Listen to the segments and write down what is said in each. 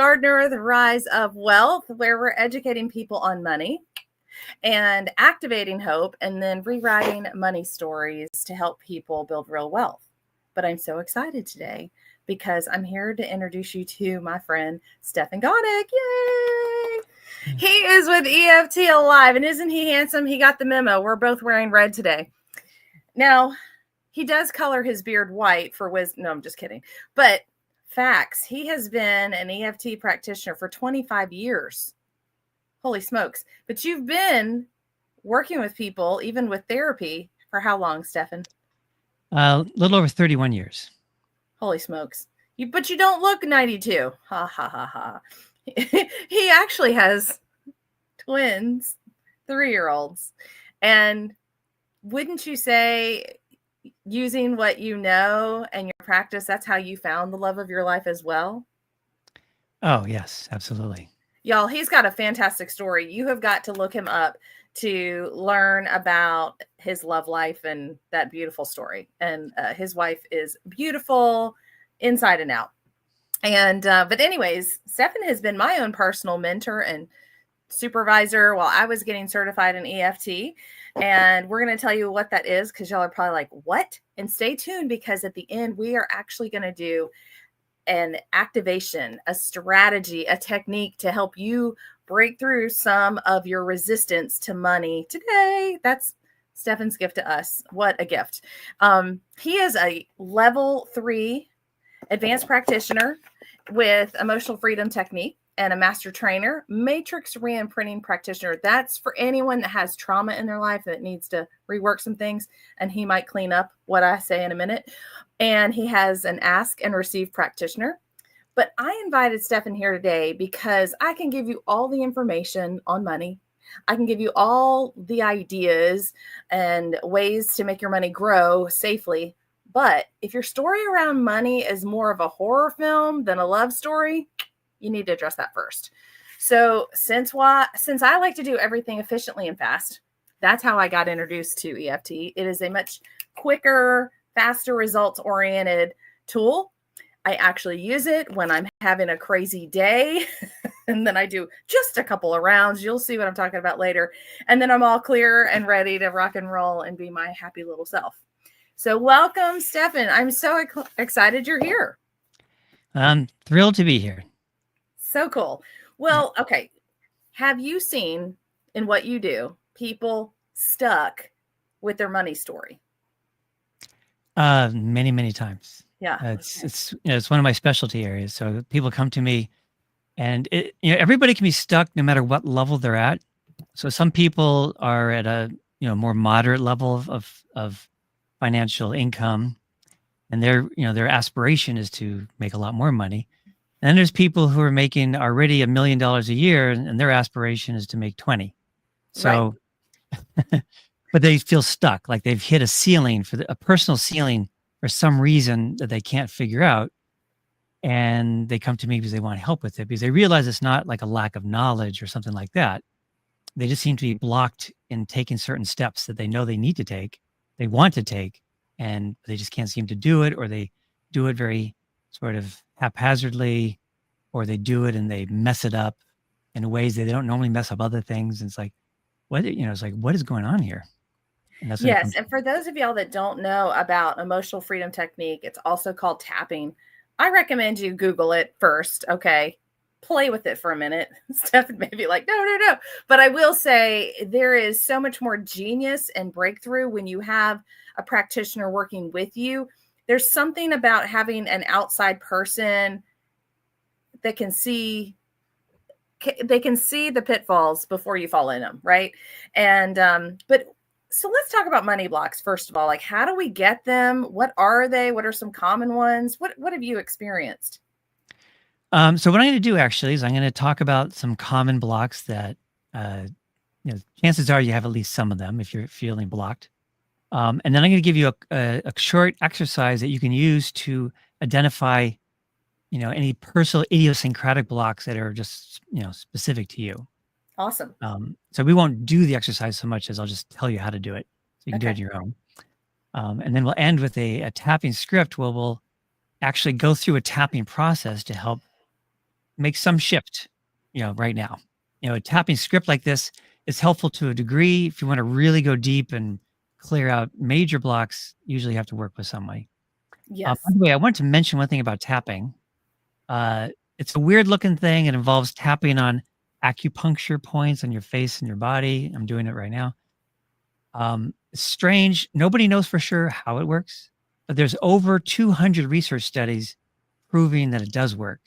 Gardener, The Rise of Wealth, where we're educating people on money and activating hope and then rewriting money stories to help people build real wealth. But I'm so excited today because I'm here to introduce you to my friend, Stefan Gonick. Yay! He is with EFT Alive, and isn't he handsome? He got the memo. We're both wearing red today. Now, he does color his beard white for wisdom. No, I'm just kidding. But facts, he has been an EFT practitioner for 25 years. Holy smokes. But you've been working with people, even with therapy, for how long, Stefan? A little over 31 years. Holy smokes. But you don't look 92. Ha, ha, ha, ha. He actually has twins, 3-year-olds. And wouldn't you say, using what you know and your practice, that's how you found the love of your life as well? Oh, yes, absolutely. Y'all, he's got a fantastic story. You have got to look him up to learn about his love life and that beautiful story. And his wife is beautiful inside and out. And but anyways, Stefan has been my own personal mentor and supervisor while I was getting certified in EFT. And we're going to tell you what that is, because y'all are probably like, what? And stay tuned, because at the end, we are actually going to do an activation, a strategy, a technique to help you break through some of your resistance to money today. That's Stefan's gift to us. What a gift. He is a level 3 advanced practitioner with emotional freedom technique and a master trainer, matrix reimprinting practitioner. That's for anyone that has trauma in their life that needs to rework some things, and he might clean up what I say in a minute. And he has an ask and receive practitioner. But I invited Stefan here today because I can give you all the information on money. I can give you all the ideas and ways to make your money grow safely. But if your story around money is more of a horror film than a love story, you need to address that first. So since I like to do everything efficiently and fast, that's how I got introduced to EFT. It is a much quicker, faster, results-oriented tool. I actually use it when I'm having a crazy day, and then I do just a couple of rounds. You'll see what I'm talking about later. And then I'm all clear and ready to rock and roll and be my happy little self. So welcome, Stefan. I'm so excited you're here. I'm thrilled to be here. So cool. Well, okay. Have you seen in what you do people stuck with their money story? Many, many times. Yeah. It's one of my specialty areas. So people come to me, and everybody can be stuck no matter what level they're at. So some people are at a more moderate level of financial income, and their aspiration is to make a lot more money. And then there's people who are making already $1 million a year, and their aspiration is to make 20. So, right. But they feel stuck, like they've hit a ceiling, a personal ceiling for some reason that they can't figure out. And they come to me because they want help with it, because they realize it's not like a lack of knowledge or something like that. They just seem to be blocked in taking certain steps that they know they need to take, they want to take, and they just can't seem to do it, or they do it very sort of haphazardly, or they do it and they mess it up in ways that they don't normally mess up other things. And it's like, what is going on here? And yes. And for those of y'all that don't know about emotional freedom technique, it's also called tapping. I recommend you Google it first. Okay. Play with it for a minute. Stefan may be like, no. But I will say there is so much more genius and breakthrough when you have a practitioner working with you. There's something about having an outside person that can see the pitfalls before you fall in them. Right. And, so let's talk about money blocks. First of all, like, how do we get them? What are they? What are some common ones? What have you experienced? So what I'm going to do actually is I'm going to talk about some common blocks that, chances are you have at least some of them if you're feeling blocked. And then I'm going to give you a short exercise that you can use to identify, any personal idiosyncratic blocks that are just, specific to you. Awesome. So we won't do the exercise so much as I'll just tell you how to do it. So you can do it on your own. And then we'll end with a tapping script where we'll actually go through a tapping process to help make some shift, right now. A tapping script like this is helpful to a degree. If you want to really go deep and clear out major blocks, usually you have to work with somebody. By Yes. the way, I wanted to mention one thing about tapping. It's a weird looking thing. It involves tapping on acupuncture points on your face and your body. I'm doing it right now. It's strange. Nobody knows for sure how it works, but there's over 200 research studies proving that it does work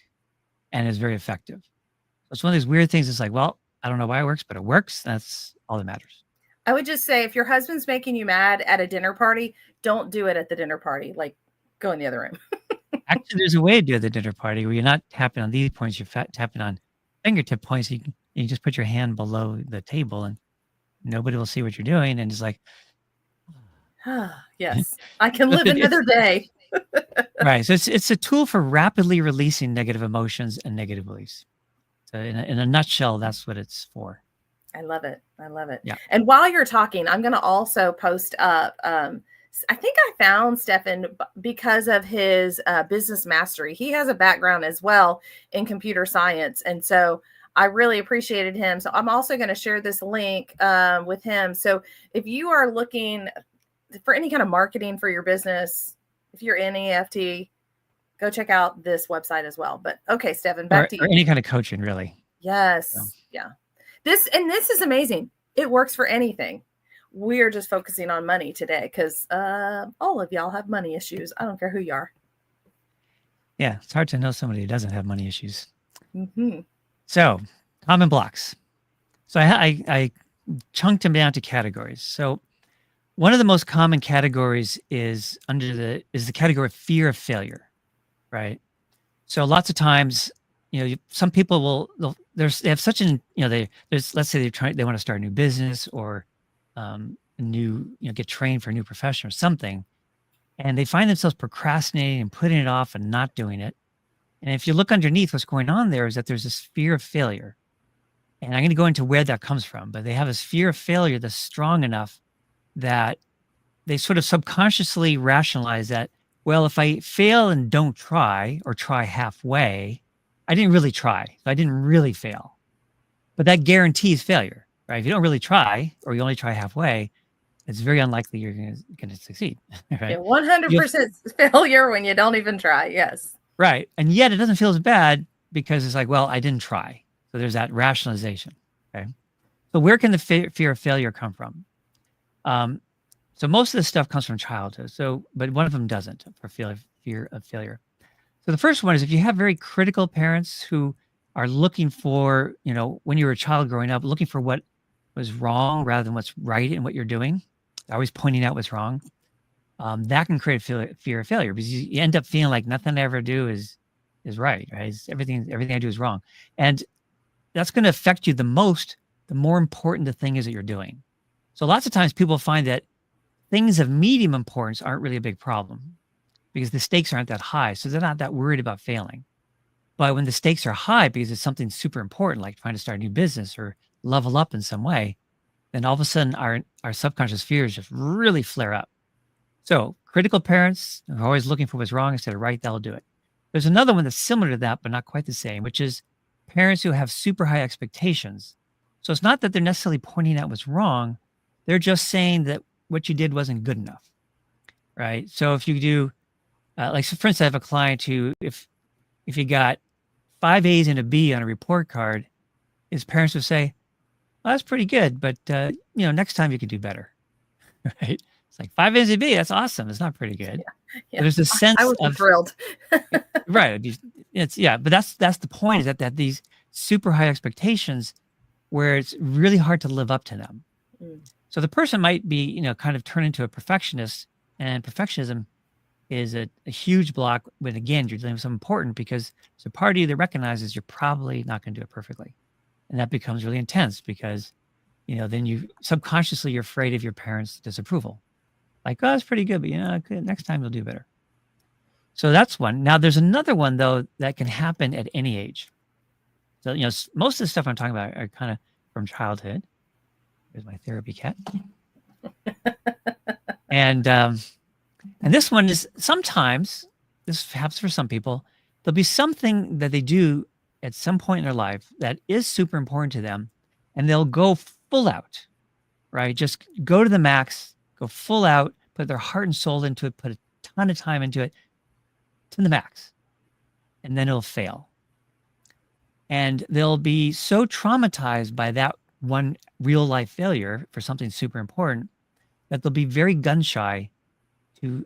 and is very effective. So it's one of these weird things. It's like, well, I don't know why it works, but it works. That's all that matters. I would just say if your husband's making you mad at a dinner party, don't do it at the dinner party. Like, go in the other room. Actually, there's a way to do it at the dinner party where you're not tapping on these points, you're tapping on fingertip points. You just put your hand below the table and nobody will see what you're doing. And it's like, Yes, I can live another day. right. So it's a tool for rapidly releasing negative emotions and negative beliefs. So in a nutshell, that's what it's for. I love it. I love it. Yeah. And while you're talking, I'm going to also post up. I think I found Stefan because of his business mastery. He has a background as well in computer science. And so I really appreciated him. So I'm also going to share this link with him. So if you are looking for any kind of marketing for your business, if you're in EFT, go check out this website as well. But okay, Stefan, back to you. Or any kind of coaching, really. Yes. Yeah. This is amazing. It works for anything. We're just focusing on money today because all of y'all have money issues. I don't care who you are. Yeah, it's hard to know somebody who doesn't have money issues. Mm-hmm. So, common blocks. So I chunked them down to categories. So one of the most common categories is the category of fear of failure, right? So lots of times, some people they have such an, let's say they want to start a new business or get trained for a new profession or something, and they find themselves procrastinating and putting it off and not doing it. And if you look underneath, what's going on there is that there's this fear of failure. And I'm going to go into where that comes from, but they have this fear of failure that's strong enough that they sort of subconsciously rationalize that, well, if I fail and don't try or try halfway, I didn't really try. So I didn't really fail. But that guarantees failure, right? If you don't really try or you only try halfway, it's very unlikely you're going to succeed, right? Yeah, 100% failure when you don't even try. Yes. Right. And yet it doesn't feel as bad because it's like, well, I didn't try. So there's that rationalization. Okay. So where can the fear of failure come from? So most of this stuff comes from childhood. But one of them doesn't for fear of failure. So the first one is if you have very critical parents who are looking for, when you were a child growing up, looking for what was wrong rather than what's right in what you're doing, always pointing out what's wrong, that can create fear of failure because you end up feeling like nothing I ever do is right, right? Everything I do is wrong. And that's going to affect you the most, the more important the thing is that you're doing. So lots of times people find that things of medium importance aren't really a big problem because the stakes aren't that high. So they're not that worried about failing. But when the stakes are high because it's something super important, like trying to start a new business or level up in some way, then all of a sudden our subconscious fears just really flare up. So critical parents are always looking for what's wrong instead of right, they'll do it. There's another one that's similar to that, but not quite the same, which is parents who have super high expectations. So it's not that they're necessarily pointing out what's wrong. They're just saying that what you did wasn't good enough, right? So if you do, so for instance, I have a client who, if you got 5 A's and a B on a report card, his parents would say, well, that's pretty good, but next time you could do better, right? It's like 5 A's and a B, that's awesome. It's not pretty good. Yeah. There's a sense I was thrilled. right. But that's the point is that these super high expectations where it's really hard to live up to them. Mm. So the person might be, kind of turn into a perfectionist, and perfectionism is a huge block when, again, you're dealing with something important because it's a part of you that recognizes you're probably not going to do it perfectly. And that becomes really intense because, then you subconsciously, you're afraid of your parents' disapproval. Like, oh, that's pretty good, but next time you'll do better. So that's one. Now there's another one though that can happen at any age. So, most of the stuff I'm talking about are kind of from childhood. There's my therapy cat. And this one is sometimes, this happens for some people, there'll be something that they do at some point in their life that is super important to them, and they'll go full out, right? Just go to the max, go full out, put their heart and soul into it, put a ton of time into it to the max, and then it'll fail. And they'll be so traumatized by that one real life failure for something super important that they'll be very gun shy to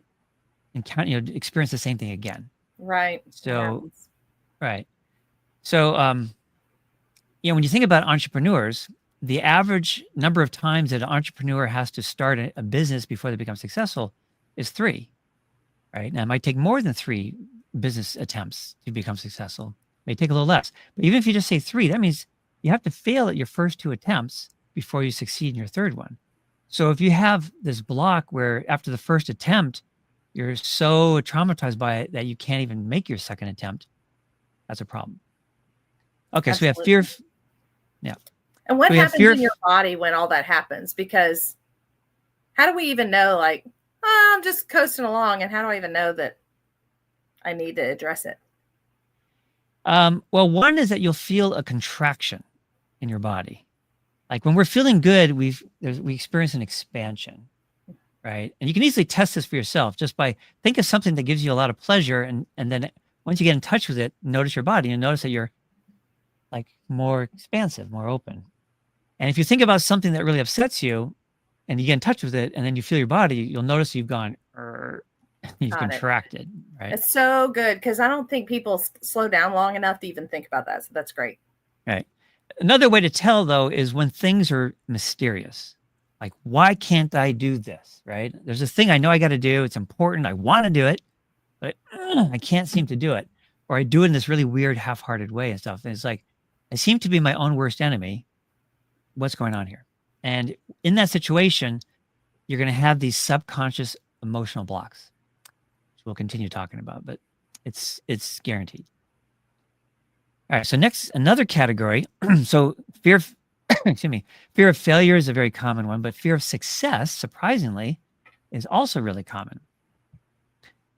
encounter, experience the same thing again. Right. So, right. So, when you think about entrepreneurs, the average number of times that an entrepreneur has to start a business before they become successful is 3, right? Now, it might take more than 3 business attempts to become successful. It may take a little less. But even if you just say 3, that means you have to fail at your first 2 attempts before you succeed in your third one. So if you have this block where after the first attempt, you're so traumatized by it that you can't even make your second attempt, that's a problem. Okay, so we have fear. Yeah. And what happens in your body when all that happens? Because how do we even know, like, oh, I'm just coasting along, and how do I even know that I need to address it? Well, one is that you'll feel a contraction in your body. Like when we're feeling good, we experience an expansion, right? And you can easily test this for yourself just by think of something that gives you a lot of pleasure, and then once you get in touch with it, notice your body and notice that you're like more expansive, more open. And if you think about something that really upsets you and you get in touch with it and then you feel your body, you'll notice you've gone, you've contracted, right? It's so good because I don't think people slow down long enough to even think about that. So that's great. Right. Another way to tell, though, is when things are mysterious. Like, why can't I do this, right? There's a thing I know I got to do. It's important. I want to do it, but I can't seem to do it. Or I do it in this really weird half-hearted way and stuff. And it's like, I seem to be my own worst enemy. What's going on here? And in that situation, you're going to have these subconscious emotional blocks, which we'll continue talking about, but it's guaranteed. All right. So next, another category. So fear of, fear of failure is a very common one, but fear of success, surprisingly, is also really common.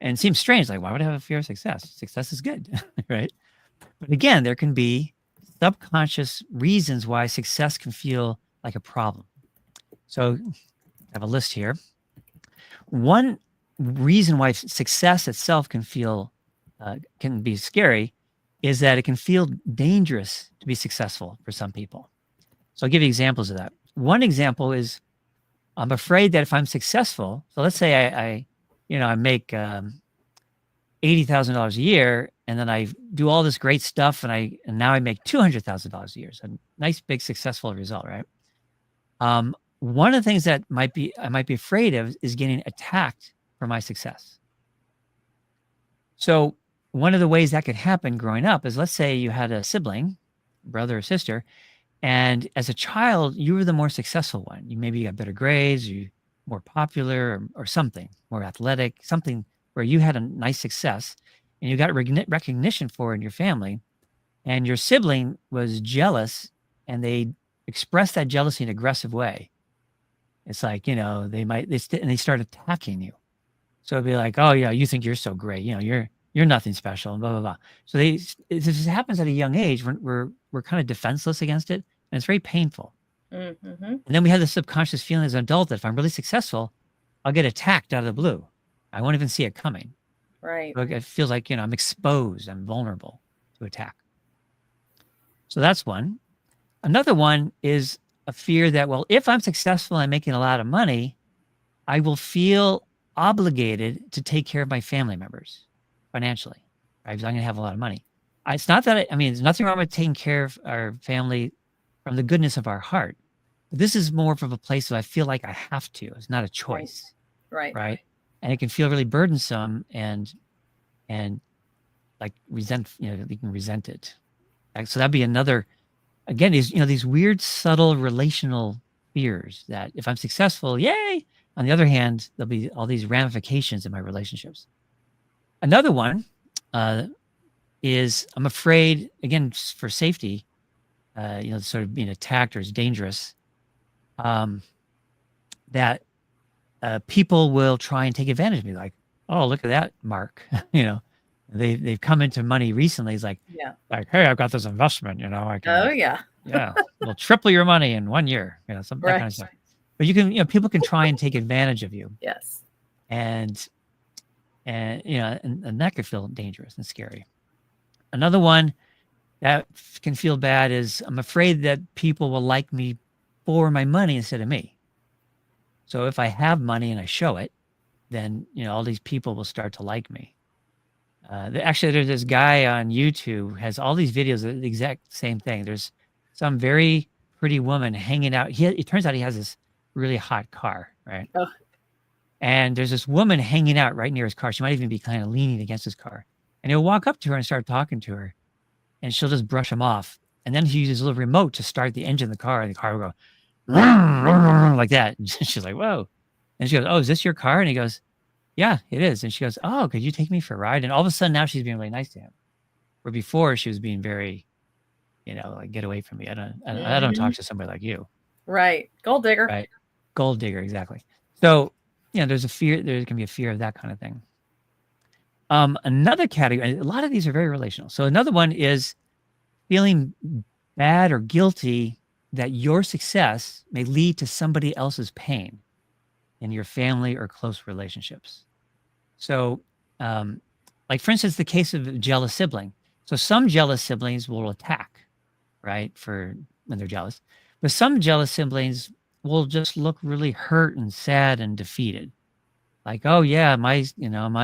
And it seems strange. Like, why would I have a fear of success? Success is good, right? But again, there can be subconscious reasons why success can feel like a problem. So I have a list here. One reason why success itself can be scary is that it can feel dangerous to be successful for some people. So I'll give you examples of that. One example is I'm afraid that if I'm successful, so let's say I make $80,000 a year, and then I do all this great stuff, and now I make $200,000 a year. So a nice, big, successful result, right? One of the things that I might be afraid of is getting attacked for my success. So one of the ways that could happen growing up is, let's say you had a sibling, brother or sister, and as a child, you were the more successful one. You maybe got better grades, you more popular, or something, more athletic, something where you had a nice success and you got recognition for it in your family, and your sibling was jealous and they expressed that jealousy in an aggressive way. It's like, they start attacking you. So it'd be like, oh yeah, you think you're so great. You're nothing special, and blah, blah, blah. So this happens at a young age when we're kind of defenseless against it, and it's very painful. Mm-hmm. And then we have the subconscious feeling as an adult that if I'm really successful, I'll get attacked out of the blue. I won't even see it coming. Right. It feels like, I'm exposed, I'm vulnerable to attack. So that's one. Another one is a fear that, well, if I'm successful and I'm making a lot of money, I will feel obligated to take care of my family members financially, right? Because I'm going to have a lot of money. It's not that, there's nothing wrong with taking care of our family from the goodness of our heart. But this is more of a place that I feel like I have to. It's not a choice. Right. And it can feel really burdensome and like you can resent it. So that'd be another, again, these weird, subtle relational fears that if I'm successful, yay. On the other hand, there'll be all these ramifications in my relationships. Another one is I'm afraid, again, for safety, sort of being attacked or is dangerous, that people will try and take advantage of me. Like, oh, look at that, Mark, they've come into money recently. It's like, Yeah. hey, I've got this investment, I Oh, can, yeah. yeah, we'll triple your money in 1 year, that kind Right. of stuff. But you can, people can try and take advantage of you, Yes. and and that could feel dangerous and scary. Another one that can feel bad is, I'm afraid that people will like me for my money instead of me. So if I have money and I show it, then all these people will start to like me. Actually, there's this guy on YouTube has all these videos of the exact same thing. There's some very pretty woman hanging out. It turns out he has this really hot car, right? Oh, And there's this woman hanging out right near his car. She might even be kind of leaning against his car. And he'll walk up to her and start talking to her, and she'll just brush him off. And then he uses a little remote to start the engine of the car, and the car will go like that. And she's like, whoa. And she goes, oh, is this your car? And he goes, yeah, it is. And she goes, oh, could you take me for a ride? And all of a sudden now she's being really nice to him. Where before she was being very, like, get away from me. I don't talk to somebody like you. right. Gold digger. Right. Gold digger. Exactly. So, there's a fear, there can be a fear of that kind of thing. Another category, a lot of these are very relational. So another one is feeling bad or guilty that your success may lead to somebody else's pain in your family or close relationships. So, like, for instance, the case of a jealous sibling. So some jealous siblings will attack, right, for when they're jealous. But some jealous siblings will just look really hurt and sad and defeated. Like, oh yeah, my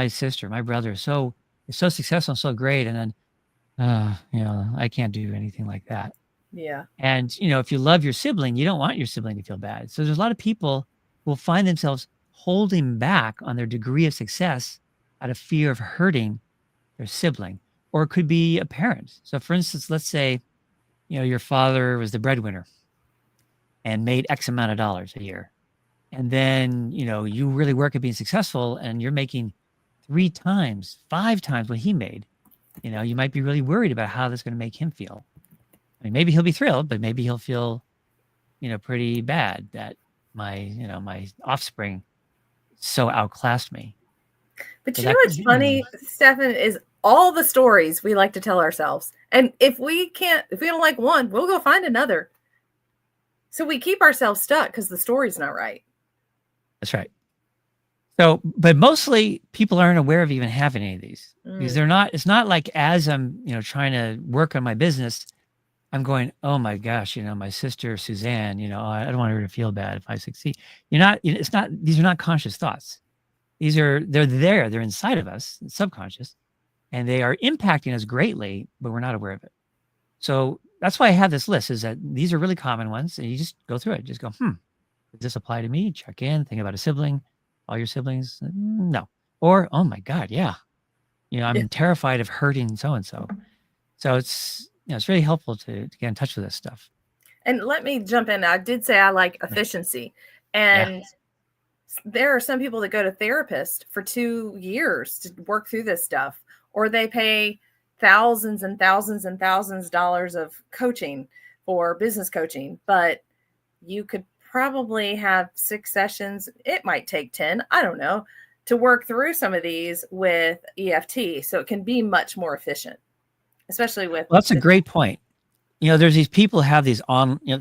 sister, my brother is so successful and so great, and then I can't do anything like that. Yeah. And if you love your sibling, you don't want your sibling to feel bad. So there's a lot of people who will find themselves holding back on their degree of success out of fear of hurting their sibling, or it could be a parent. So for instance, let's say your father was the breadwinner and made X amount of dollars a year. And then, you really work at being successful and you're making 3 times, 5 times what he made. You might be really worried about how that's going to make him feel. I mean, maybe he'll be thrilled, but maybe he'll feel, pretty bad that my offspring so outclassed me. But So you know that could what's funny, Stefan, is all the stories we like to tell ourselves. And if we don't like one, we'll go find another. So we keep ourselves stuck because the story's not right. That's right. So, but mostly people aren't aware of even having any of these because it's not like as I'm, trying to work on my business, I'm going, oh my gosh, my sister Suzanne, I don't want her to feel bad if I succeed. These are not conscious thoughts. They're there, they're inside of us, it's subconscious, and they are impacting us greatly, but we're not aware of it. So that's why I have this list, is that these are really common ones, and you just go through it. Just go, does this apply to me? Check in, think about a sibling, all your siblings. No. Or, oh my God, yeah. I'm terrified of hurting so-and-so. So it's, it's really helpful to get in touch with this stuff. And let me jump in. I did say I like efficiency. And there are some people that go to therapists for 2 years to work through this stuff, or they pay thousands and thousands and thousands of dollars of coaching for business coaching, but you could probably have 6 sessions. It might take 10, I don't know, to work through some of these with EFT. So it can be much more efficient, especially with. Well, that's a great point. There's these people have these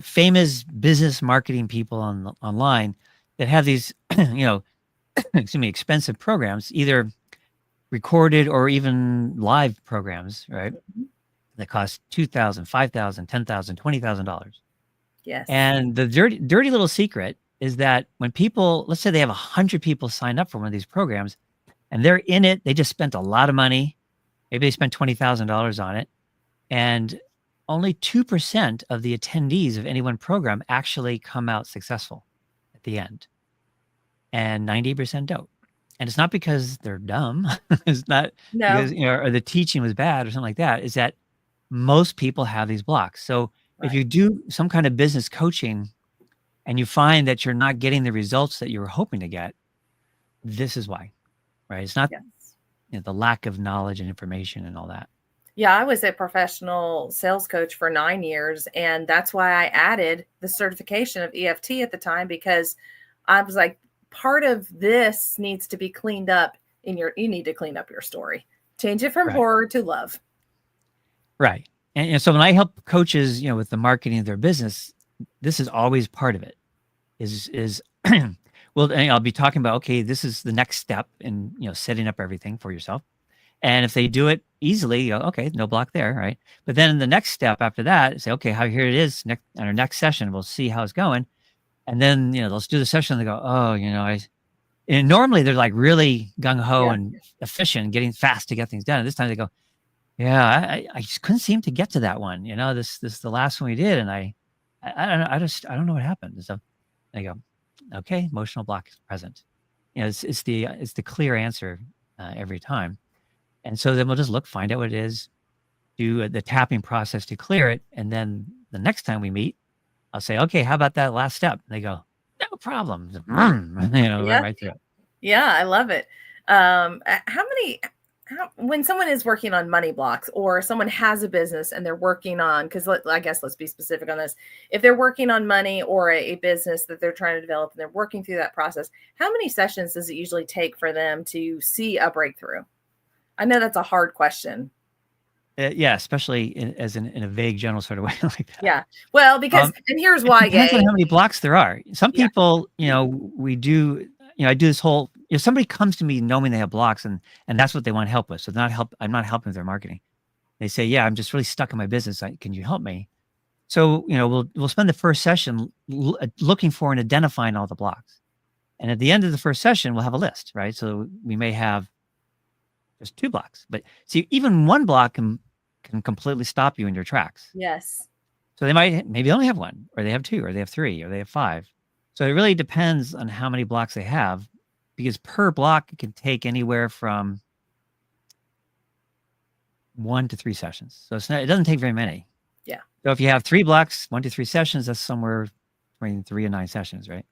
famous business marketing people online that have these, excuse me, expensive programs, either recorded or even live programs, right? That cost $2,000, $5,000, $10,000, $20,000. Yes. And the dirty little secret is that when people, let's say they have 100 people sign up for one of these programs, and they're in it, they just spent a lot of money. Maybe they spent $20,000 on it, and only 2% of the attendees of any one program actually come out successful at the end, and 90% don't. And it's not because they're dumb. It's not because or the teaching was bad or something like that. Is that most people have these blocks. So if you do some kind of business coaching and you find that you're not getting the results that you were hoping to get, this is why, right? It's not the lack of knowledge and information and all that. Yeah, I was a professional sales coach for 9 years, and that's why I added the certification of EFT at the time, because I was like, part of this needs to be cleaned up you need to clean up your story. Change it from Right. horror to love. Right. And so when I help coaches, with the marketing of their business, this is always part of it. Is well, and I'll be talking about, okay, this is the next step in setting up everything for yourself. And if they do it easily, okay, no block there, right? But then the next step after that, say, okay, how here it is next on our next session, we'll see how it's going. And then they'll do the session and they go, oh, and normally they're like really gung ho Yeah. and efficient, getting fast to get things done. And this time they go, yeah, I just couldn't seem to get to that one. This the last one we did, and I don't know what happened. So they go, okay, emotional block is present. It's the clear answer every time. And so then we'll just find out what it is, do the tapping process to clear it, and then the next time we meet, I'll say, okay, how about that last step? And they go, no problem. Yeah. Right through it. Yeah, I love it. When someone is working on money blocks, or someone has a business and they're working on, because I guess let's be specific on this. If they're working on money or a business that they're trying to develop and they're working through that process, how many sessions does it usually take for them to see a breakthrough? I know that's a hard question. Yeah, especially in a vague, general sort of way like that. Yeah. Well, because, and here's why, it depends Gay. on how many blocks there are. Some people, we do, I do this whole, if somebody comes to me knowing they have blocks and that's what they want help with. So I'm not helping with their marketing. They say, yeah, I'm just really stuck in my business. Can you help me? So, we'll spend the first session looking for and identifying all the blocks. And at the end of the first session, we'll have a list, right? So we may have just 2 blocks, but see, even one block can completely stop you in your tracks. Yes. So they maybe only have 1, or they have 2, or they have 3, or they have 5. So it really depends on how many blocks they have, because per block it can take anywhere from 1 to 3 sessions. So it doesn't take very many. Yeah. So if you have 3 blocks, 1 to 3 sessions, that's somewhere between 3 and 9 sessions, right?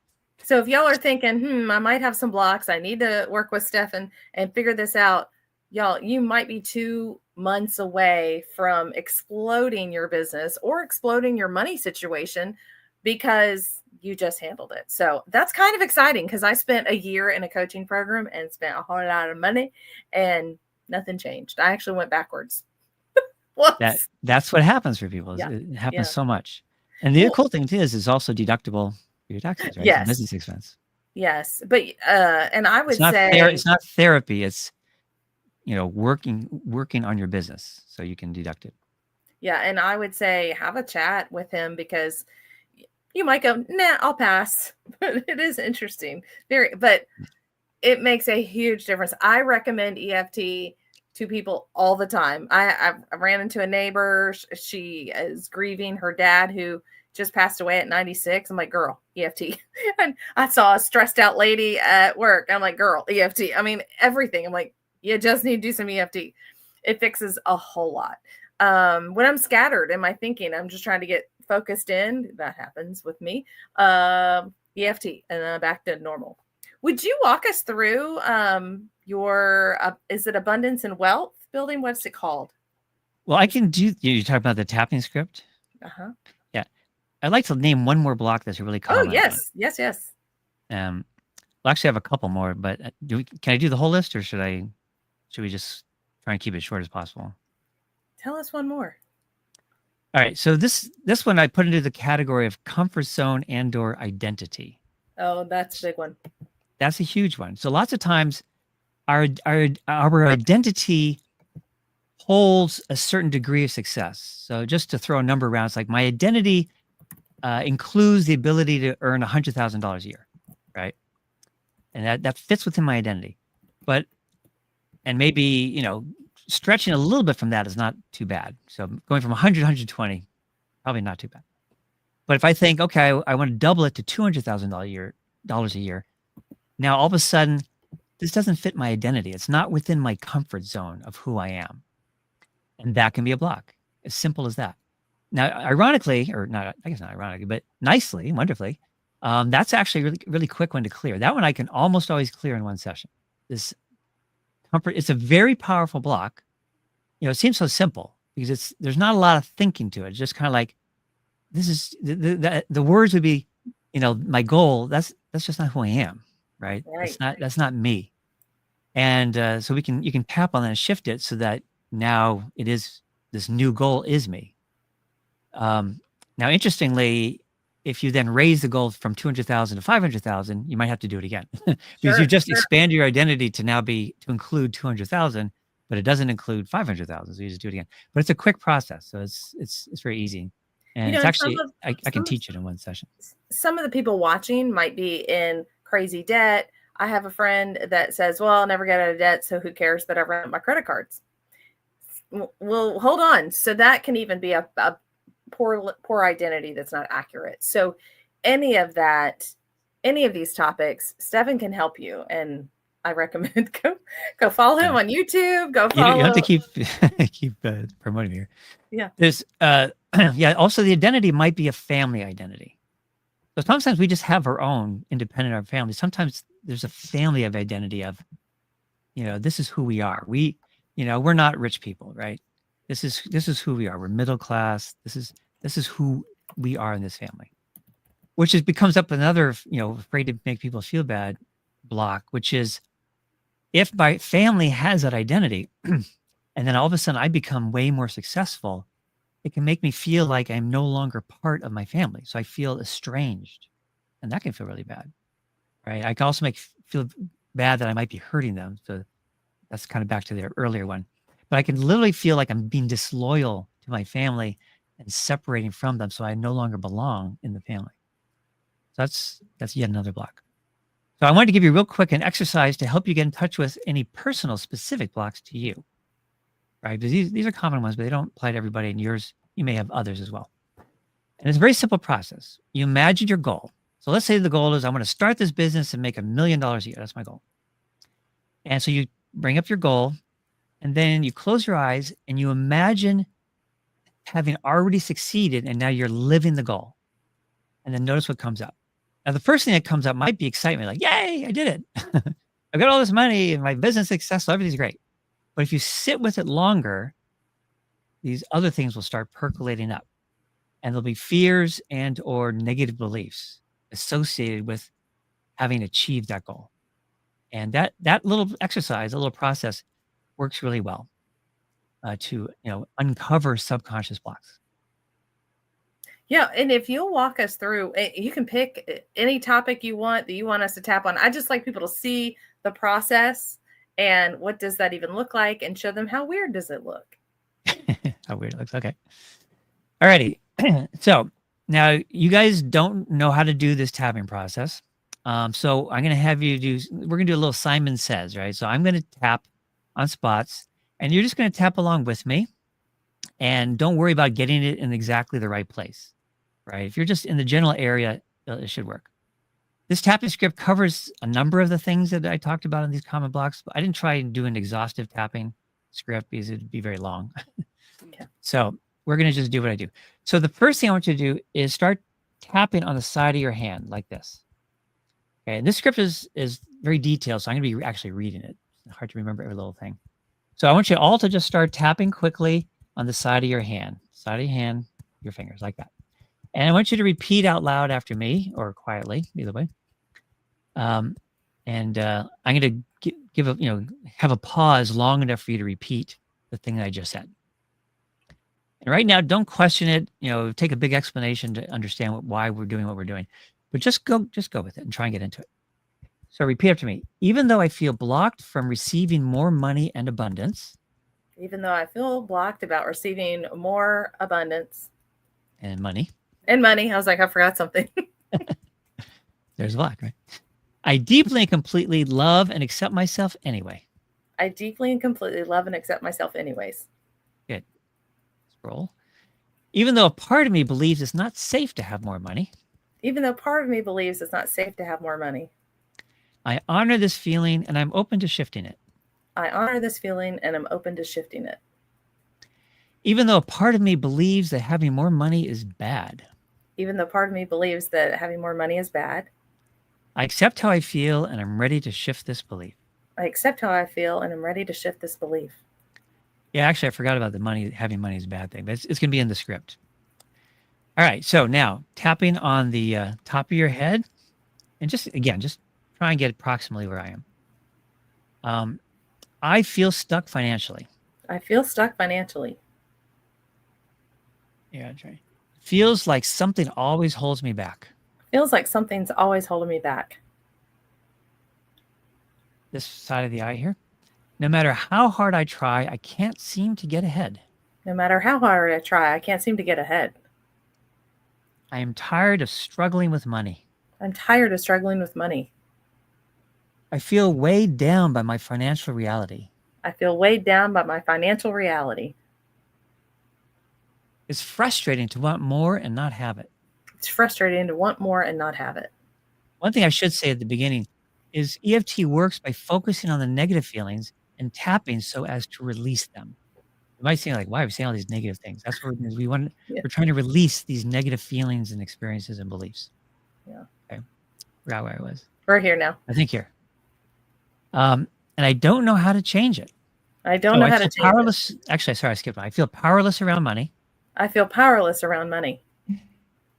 So if y'all are thinking, I might have some blocks, I need to work with Stefan and figure this out, y'all, you might be 2 months away from exploding your business or exploding your money situation because you just handled it. So that's kind of exciting, because I spent a year in a coaching program and spent a whole lot of money and nothing changed. I actually went backwards. That's what happens for people. Yeah. It happens so much. And the cool thing too is it's also deductible for your taxes, right? Yes. It's a business expense. Yes. But and I would say it's not therapy. It's working on your business so you can deduct it. Yeah. And I would say have a chat with him, because you might go, nah, I'll pass. But it is interesting. But it makes a huge difference. I recommend EFT to people all the time. I ran into a neighbor. She is grieving her dad, who just passed away at 96. I'm like, girl, EFT. And I saw a stressed out lady at work. I'm like, girl, EFT. I mean, everything. I'm like, you just need to do some EFT. It fixes a whole lot. When I'm scattered in my thinking, I'm just trying to get focused in. That happens with me. EFT, and then back to normal. Would you walk us through your, is it Abundance and Wealth Building? What's it called? Well, I can do, you talk about the tapping script? Uh-huh. Yeah. I'd like to name one more block that's a really common. Oh, yes. One. Yes. We'll actually have a couple more, but can I do the whole list, or should we just try and keep it short as possible? Tell us one more. All right. So this one I put into the category of comfort zone and/or identity. Oh, that's a big one. That's a huge one. So lots of times our identity holds a certain degree of success. So just to throw a number around, it's like my identity includes the ability to earn $100,000 a year, right? And that fits within my identity. And maybe, stretching a little bit from that is not too bad. So going from 100 to 120, probably not too bad. But if I think, okay, I want to double it to $200,000 a year, now all of a sudden, this doesn't fit my identity. It's not within my comfort zone of who I am. And that can be a block, as simple as that. Now, ironically, or not, I guess not ironically, but nicely, wonderfully, that's actually a really, really quick one to clear. That one I can almost always clear in one session. This comfort, it's a very powerful block. It seems so simple because there's not a lot of thinking to it. It's just kind of like, this is the words would be, my goal. That's just not who I am, right? That's not me. And so you can tap on that and shift it so that now it is, this new goal is me. Now, interestingly, if you then raise the goal from 200,000 to 500,000, you might have to do it again because you Sure, just sure. expand your identity to now to include 200,000, but it doesn't include 500,000. So you just do it again. But it's a quick process, so it's very easy, and it's And actually I can teach it in one session. some of the people watching might be in crazy debt. I have a friend that says, "Well, I'll never get out of debt, so who cares? But I run my credit cards." Well, hold on. So that can even be a poor identity that's not accurate. So any of these topics, Stefan can help you. And I recommend go follow him on YouTube. Go You don't have to follow. keep promoting here. Yeah. There's yeah. Also, the identity might be a family identity. So sometimes we just have our own independent of our family. Sometimes there's a family of identity of, this is who we are. We're not rich people, right? This is who we are. We're middle class. This is who we are in this family, which becomes up another, afraid to make people feel bad block, which is if my family has that identity and then all of a sudden I become way more successful, it can make me feel like I'm no longer part of my family. So I feel estranged, and that can feel really bad, right? I can also feel bad that I might be hurting them. So that's kind of back to the earlier one. But I can literally feel like I'm being disloyal to my family and separating from them, so I no longer belong in the family. So that's yet another block. So I wanted to give you real quick an exercise to help you get in touch with any personal specific blocks to you, right? Because these are common ones, but they don't apply to everybody, and yours, you may have others as well. And it's a very simple process. You imagine your goal. So let's say the goal is I want to start this business and make $1 million a year. That's my goal. And so you bring up your goal, and then you close your eyes and you imagine having already succeeded, and now you're living the goal. And then notice what comes up. Now, the first thing that comes up might be excitement, like, yay, I did it. I got all this money and my business is successful. Everything's great. But if you sit with it longer, these other things will start percolating up. And there'll be fears and or negative beliefs associated with having achieved that goal. And that little exercise, a little process works really well to uncover subconscious blocks. Yeah, and if you'll walk us through, you can pick any topic you want that you want us to tap on. I just like people to see the process and what does that even look like, and show them how weird does it look. How weird it looks. Okay. Alrighty. So now you guys don't know how to do this tapping process. So I'm going to have you we're going to do a little Simon Says, right? So I'm going to tap on spots, and you're just going to tap along with me, and don't worry about getting it in exactly the right place, right? If you're just in the general area, it should work. This tapping script covers a number of the things that I talked about in these common blocks, but I didn't try and do an exhaustive tapping script because it'd be very long. Okay. So we're going to just do what I do. So the first thing I want you to do is start tapping on the side of your hand like this. Okay, and this script is very detailed, so I'm going to be actually reading it. It's hard to remember every little thing. So I want you all to just start tapping quickly on the side of your hand, your fingers like that. And I want you to repeat out loud after me, or quietly, either way. And I'm going to have a pause long enough for you to repeat the thing that I just said. And right now, don't question it. Take a big explanation to understand why we're doing what we're doing, but just go with it and try and get into it. So repeat after me. Even though I feel blocked from receiving more money and abundance. Even though I feel blocked about receiving more abundance and money. I was like, I forgot something. There's a block, right? I deeply and completely love and accept myself anyway. I deeply and completely love and accept myself anyways. Good. Scroll. Even though a part of me believes it's not safe to have more money. Even though part of me believes it's not safe to have more money. I honor this feeling and I'm open to shifting it. I honor this feeling and I'm open to shifting it. Even though a part of me believes that having more money is bad. Even though part of me believes that having more money is bad. I accept how I feel and I'm ready to shift this belief. I accept how I feel and I'm ready to shift this belief. Yeah, actually, I forgot about having money is a bad thing, but it's going to be in the script. All right, so now tapping on the top of your head, and just try and get approximately where I am. I feel stuck financially. I feel stuck financially. Yeah, that's right. Feels like something always holds me back. Feels like something's always holding me back. This side of the eye here. No matter how hard I try, I can't seem to get ahead. No matter how hard I try, I can't seem to get ahead. I am tired of struggling with money. I'm tired of struggling with money. I feel weighed down by my financial reality. I feel weighed down by my financial reality. It's frustrating to want more and not have it. It's frustrating to want more and not have it. One thing I should say at the beginning is EFT works by focusing on the negative feelings and tapping so as to release them. You might say like, why are we saying all these negative things? That's what it is. We're trying to release these negative feelings and experiences and beliefs. Yeah. Okay. Forgot where I was. We're here now. I think here. And I don't know how to change it. I don't know how to change it. Actually, sorry, I skipped one. I feel powerless around money. I feel powerless around money.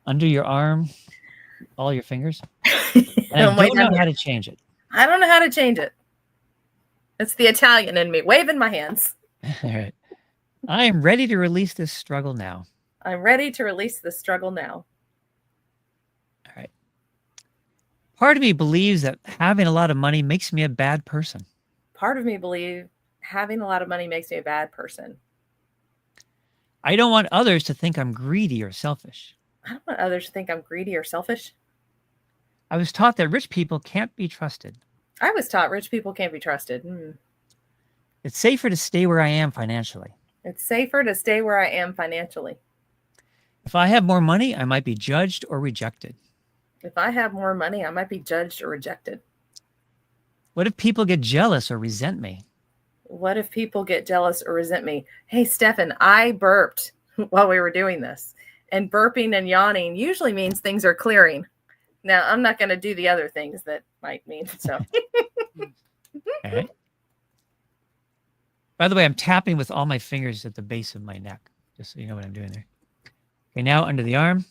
Under your arm, all your fingers. And I don't know how to change it. I don't know how to change it. It's the Italian in me, waving my hands. All right. I am ready to release this struggle now. I'm ready to release this struggle now. All right. Part of me believes that having a lot of money makes me a bad person. Part of me believes having a lot of money makes me a bad person. I don't want others to think I'm greedy or selfish. I don't want others to think I'm greedy or selfish. I was taught that rich people can't be trusted. I was taught rich people can't be trusted. It's safer to stay where I am financially. It's safer to stay where I am financially. If I have more money, I might be judged or rejected. If I have more money, I might be judged or rejected. What if people get jealous or resent me? What if people get jealous or resent me? Hey, Stefan, I burped while we were doing this. And burping and yawning usually means things are clearing. Now, I'm not going to do the other things that might mean so. All right. By the way, I'm tapping with all my fingers at the base of my neck, just so you know what I'm doing there. Okay, now under the arm.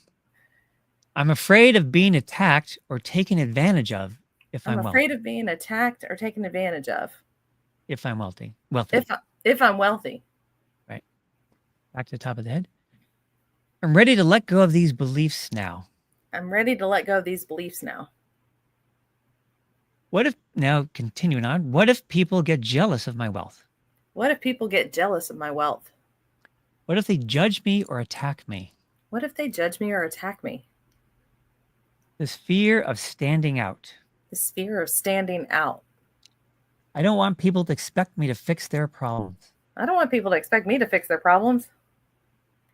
I'm afraid of being attacked or taken advantage of if I'm wealthy. I'm afraid of being attacked or taken advantage of. If I'm wealthy. If I'm wealthy. Right. Back to the top of the head. I'm ready to let go of these beliefs now. I'm ready to let go of these beliefs now. Now continuing on, what if people get jealous of my wealth? What if people get jealous of my wealth? What if they judge me or attack me? What if they judge me or attack me? This fear of standing out. This fear of standing out. I don't want people to expect me to fix their problems. I don't want people to expect me to fix their problems.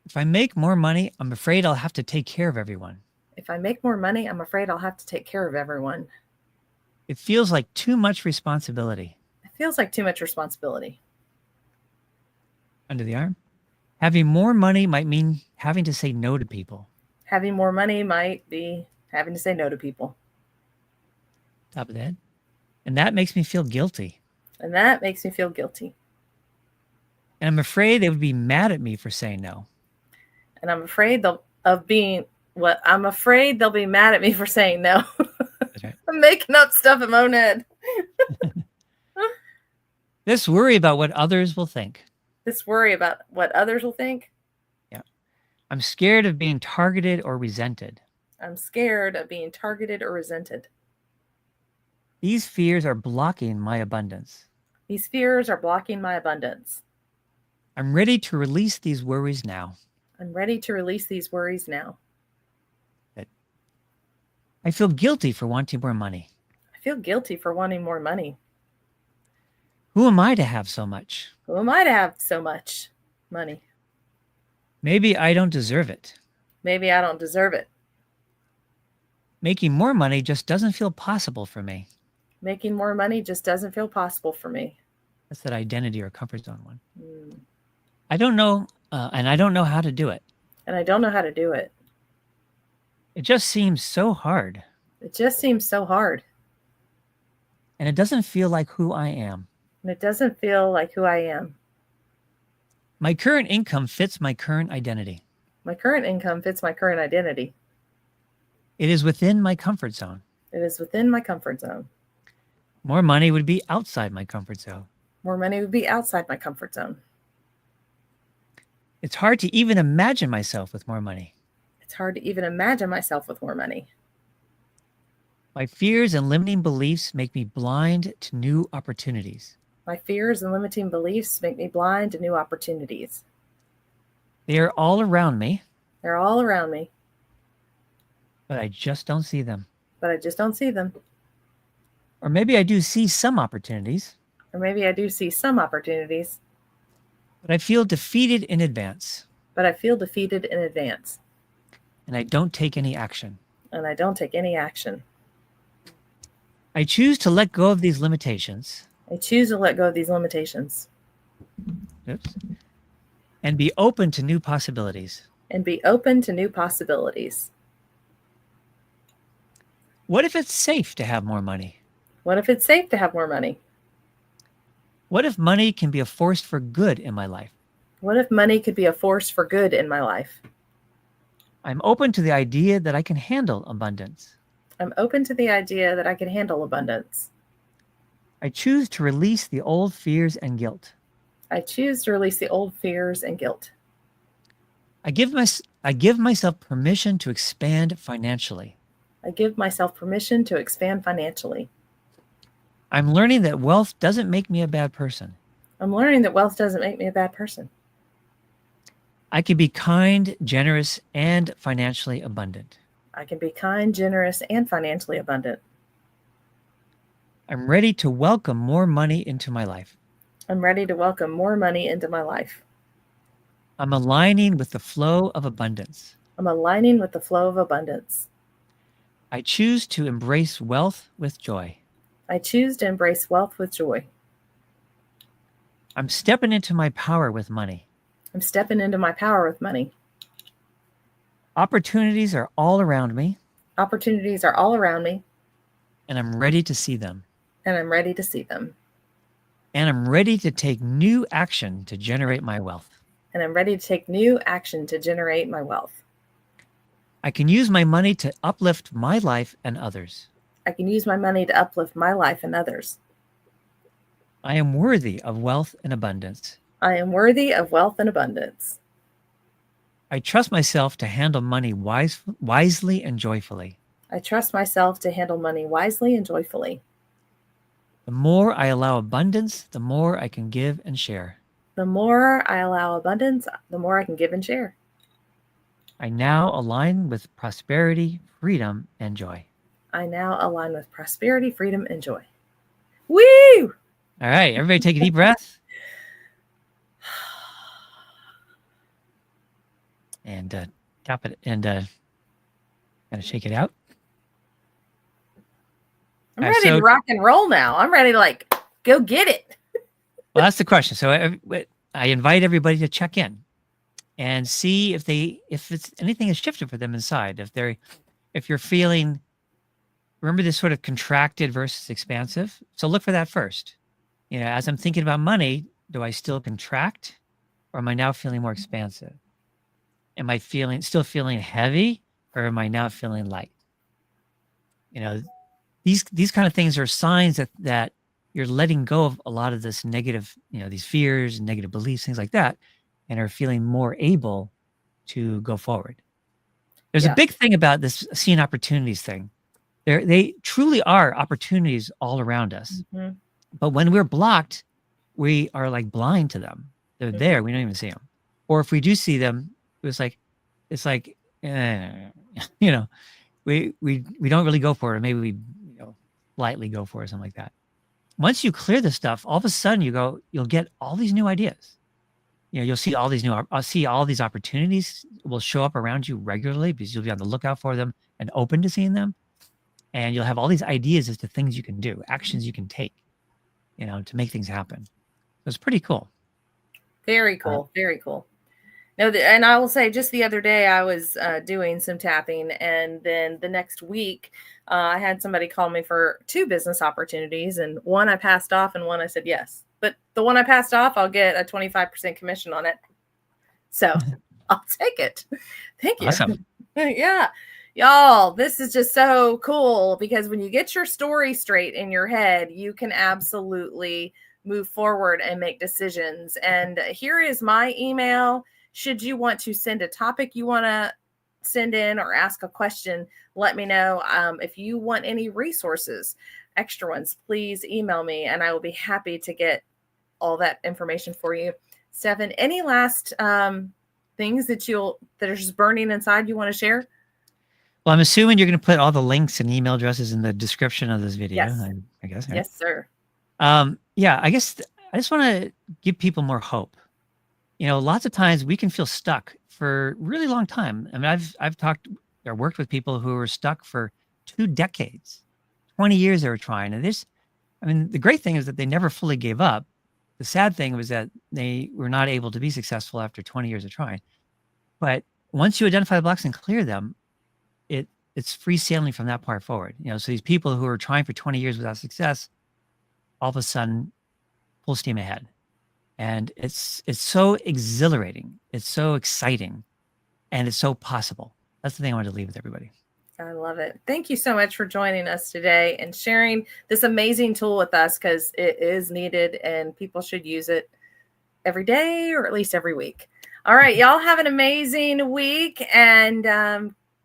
If I make more money, I'm afraid I'll have to take care of everyone. If I make more money, I'm afraid I'll have to take care of everyone. It feels like too much responsibility. It feels like too much responsibility. Under the arm. Having more money might mean having to say no to people. Having more money might be having to say no to people. Top of the head. And that makes me feel guilty. And that makes me feel guilty. And I'm afraid they would be mad at me for saying no. And I'm afraid they'll be mad at me for saying no. That's right. I'm making up stuff in my own head. This worry about what others will think. This worry about what others will think. Yeah. I'm scared of being targeted or resented. I'm scared of being targeted or resented. These fears are blocking my abundance. These fears are blocking my abundance. I'm ready to release these worries now. I'm ready to release these worries now. Good. I feel guilty for wanting more money. I feel guilty for wanting more money. Who am I to have so much? Who am I to have so much money? Maybe I don't deserve it. Maybe I don't deserve it. Making more money just doesn't feel possible for me. Making more money just doesn't feel possible for me. That's that identity or comfort zone one. I don't know, and I don't know how to do it. And I don't know how to do it. It just seems so hard. It just seems so hard. And it doesn't feel like who I am. And it doesn't feel like who I am. My current income fits my current identity. My current income fits my current identity. It is within my comfort zone. It is within my comfort zone. More money would be outside my comfort zone. More money would be outside my comfort zone. It's hard to even imagine myself with more money. It's hard to even imagine myself with more money. My fears and limiting beliefs make me blind to new opportunities. My fears and limiting beliefs make me blind to new opportunities. They are all around me. They're all around me. But I just don't see them. But I just don't see them. Or maybe I do see some opportunities. Or maybe I do see some opportunities. But I feel defeated in advance. But I feel defeated in advance. And I don't take any action. And I don't take any action. I choose to let go of these limitations. I choose to let go of these limitations. Oops. And be open to new possibilities. And be open to new possibilities. What if it's safe to have more money? What if it's safe to have more money? What if money can be a force for good in my life? What if money could be a force for good in my life? I'm open to the idea that I can handle abundance. I'm open to the idea that I can handle abundance. I choose to release the old fears and guilt. I choose to release the old fears and guilt. I give myself permission to expand financially. I give myself permission to expand financially. I'm learning that wealth doesn't make me a bad person. I'm learning that wealth doesn't make me a bad person. I can be kind, generous, and financially abundant. I can be kind, generous, and financially abundant. I'm ready to welcome more money into my life. I'm ready to welcome more money into my life. I'm aligning with the flow of abundance. I'm aligning with the flow of abundance. I choose to embrace wealth with joy. I choose to embrace wealth with joy. I'm stepping into my power with money. I'm stepping into my power with money. Opportunities are all around me. Opportunities are all around me. And I'm ready to see them. And I'm ready to see them. And I'm ready to take new action to generate my wealth. And I'm ready to take new action to generate my wealth. I can use my money to uplift my life and others. I can use my money to uplift my life and others. I am worthy of wealth and abundance. I am worthy of wealth and abundance. I trust myself to handle money wisely and joyfully. I trust myself to handle money wisely and joyfully. The more I allow abundance, the more I can give and share. The more I allow abundance, the more I can give and share. I now align with prosperity, freedom, and joy. I now align with prosperity, freedom, and joy. Woo! All right, everybody take a deep breath. And tap it and kind of shake it out. I'm ready to rock and roll now. I'm ready to go get it. Well, that's the question. So I invite everybody to check in and see if it's anything has shifted for them inside. If you're feeling, remember this sort of contracted versus expansive. So look for that first. As I'm thinking about money, do I still contract, or am I now feeling more expansive? Am I still feeling heavy, or am I now feeling light? These kind of things are signs that you're letting go of a lot of this negative, these fears, negative beliefs, things like that, and are feeling more able to go forward. There's a big thing about this seeing opportunities thing. They truly are opportunities all around us. Mm-hmm. But when we're blocked, we are like blind to them. They're there. We don't even see them. Or if we do see them, it's like, we don't really go for it. Or maybe we lightly go for it, something like that. Once you clear this stuff, all of a sudden you'll get all these new ideas. You'll see all these opportunities will show up around you regularly because you'll be on the lookout for them and open to seeing them. And you'll have all these ideas as to things you can do, actions you can take, to make things happen. So it's pretty cool. Very cool. Very cool. No, and I will say, just the other day I was doing some tapping, and then the next week I had somebody call me for 2 business opportunities, and one I passed off and one I said yes. But the one I passed off, I'll get a 25% commission on it. So I'll take it. Thank you. Awesome. Yeah. Y'all, this is just so cool, because when you get your story straight in your head, you can absolutely move forward and make decisions. And here is my email. Should you want to send a topic you want to send in or ask a question, let me know. If you want any resources, extra ones, please email me and I will be happy to get all that information for you. Stefan, any last things that are just burning inside you want to share? Well, I'm assuming you're going to put all the links and email addresses in the description of this video. Yes. I guess. Right? Yes, sir. Yeah, I guess I just want to give people more hope. Lots of times we can feel stuck for a really long time. I mean, I've talked or worked with people who were stuck for 2 decades, 20 years they were trying. And the great thing is that they never fully gave up. The sad thing was that they were not able to be successful after 20 years of trying. But once you identify the blocks and clear them, it's free sailing from that part forward. So these people who are trying for 20 years without success, all of a sudden, full steam ahead. And it's so exhilarating. It's so exciting. And it's so possible. That's the thing I wanted to leave with everybody. I love it. Thank you so much for joining us today and sharing this amazing tool with us, because it is needed and people should use it every day or at least every week. All right, y'all have an amazing week and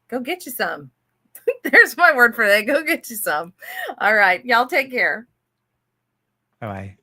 go get you some. There's my word for that. Go get you some. All right, y'all take care. Bye-bye.